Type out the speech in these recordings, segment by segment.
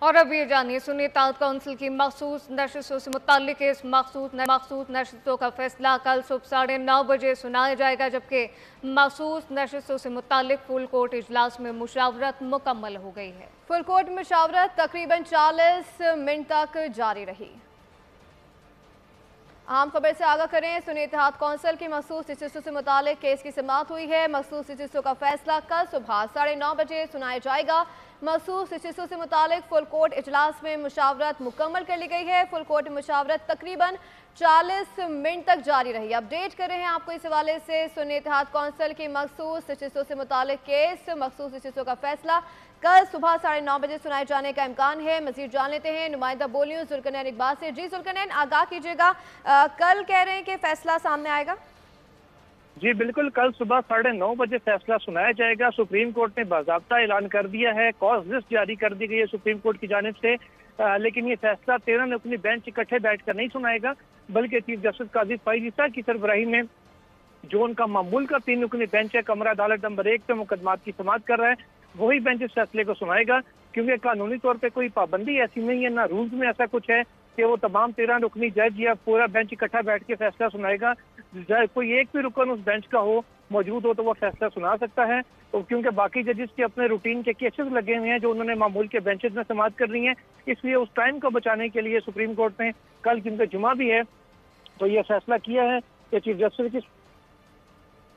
और अब ये जानिए सुन्नी इत्तेहाद कौंसिल की मखसूस नशिस्तों से मुताल्लिक इस मखसूस नशिस्तों का फैसला कल सुबह 9:30 बजे सुनाया जाएगा, जबकि मखसूस नशिस्तों से मुताल्लिक फुल कोर्ट इजलास में मुशावरत मुकम्मल हो गई है। फुल कोर्ट मुशावरत तकरीबन 40 मिनट तक जारी रही। अहम खबर से आगाह करें, सुन्नी इत्तेहाद कौंसिल की मखसूस नशिस्तों से मुताल्लिक केस की समाअत हुई है। मखसूस नशिस्तों का फैसला कल सुबह 9:30 बजे सुनाया जाएगा। मखसूस नशिस्तों से मुताल्लिक फुल कोर्ट इजलास में मुशावरत मुकम्मल कर ली गई है। फुल कोर्ट मुशावरत तकरीबन 40 मिनट तक जारी रही। अपडेट कर रहे हैं आपको इस हवाले से। सुन्नी इत्तेहाद कौंसिल की मखसूस नशिस्तों से मुताल्लिक केस मखसूस नशिस्तों का फैसला कल सुबह 9:30 बजे सुनाए जाने का इम्कान है। मजीद जान लेते हैं नुमाइंदा बोलियों जुल्करनैन इकबाल से। जी जुल्करनैन, आगाह कीजिएगा, कल कह रहे हैं कि फैसला सामने आएगा? जी बिल्कुल, कल सुबह 9:30 बजे फैसला सुनाया जाएगा। सुप्रीम कोर्ट ने बाज़ाब्ता ऐलान कर दिया है, कॉज लिस्ट जारी कर दी गई है सुप्रीम कोर्ट की जानिब से। लेकिन ये फैसला 13 रुकनी बेंच इकट्ठे बैठकर नहीं सुनाएगा, बल्कि चीफ जस्टिस काजी फैज़ ईसा की सरबराही में जो उनका मामूल का 3 रुकनी बेंच है, कमरा अदालत नंबर 1 पे मुकदमात की समाअत कर रहा है, वही बेंच इस फैसले को सुनाएगा। क्योंकि कानूनी तौर पे कोई पाबंदी ऐसी नहीं है, ना रूल्स में ऐसा कुछ है कि वो तमाम 13 रुकनी जज या पूरा बेंच इकट्ठा बैठ के फैसला सुनाएगा। कोई एक भी रुकन उस बेंच का हो मौजूद हो तो वो फैसला सुना सकता है। तो क्योंकि बाकी जजेस के अपने रूटीन के केसेस लगे हुए हैं जो उन्होंने मामूल के बेंचेस में समाअत कर रही हैं, इसलिए उस टाइम को बचाने के लिए सुप्रीम कोर्ट ने कल, क्योंकि जुमा भी है, तो ये फैसला किया है कि चीफ जस्टिस किस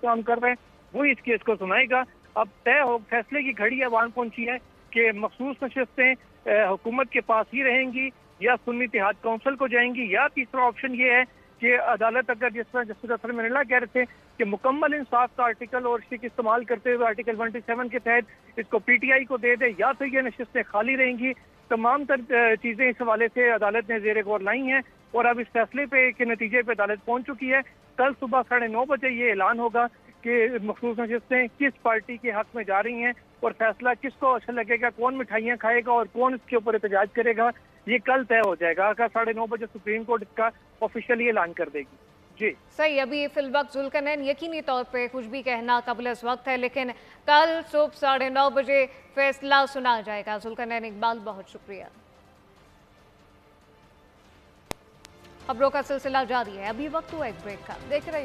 काम कर रहे हैं वही इस केस को सुनाएगा। अब तय हो, फैसले की घड़ी अब वहां पहुंची है कि मखसूस नशिस्तें हुकूमत के पास ही रहेंगी या सुन्नी इत्तेहाद कौंसिल को जाएंगी, या तीसरा ऑप्शन ये है कि अदालत, अगर जिस तरह जस्टिस असर मिर्ज़ा कह रहे थे कि मुकम्मल इंसाफ का आर्टिकल और इसकी इस्तेमाल करते हुए आर्टिकल 127 के तहत इसको पीटीआई को दे दे, या तो ये नशिस्तें खाली रहेंगी। तमाम चीजें इस हवाले से अदालत ने ज़ेर गौर लाई हैं और अब इस फैसले पे के नतीजे पे अदालत पहुंच चुकी है। कल सुबह 9:30 बजे ये ऐलान होगा कि मखसूस नशिस्तें किस पार्टी के हक में जा रही हैं और फैसला किसको अच्छा लगेगा, कौन मिठाइयाँ खाएगा और कौन इसके ऊपर एहतजाज करेगा, ये कल तय हो जाएगा। अगर 9:30 बजे सुप्रीम कोर्ट इसका ऑफिशियली ऐलान कर देगी। जी सही, अभी फिलवक्त जुल्करनैन यकीनी तौर पे कुछ भी कहना कबल इस वक्त है, लेकिन कल सुबह 9:30 बजे फैसला सुना जाएगा। जुल्करनैन इकबाल, बहुत शुक्रिया। खबरों का सिलसिला जारी है, अभी वक्त हुआ एक ब्रेक का, देखते रहिए।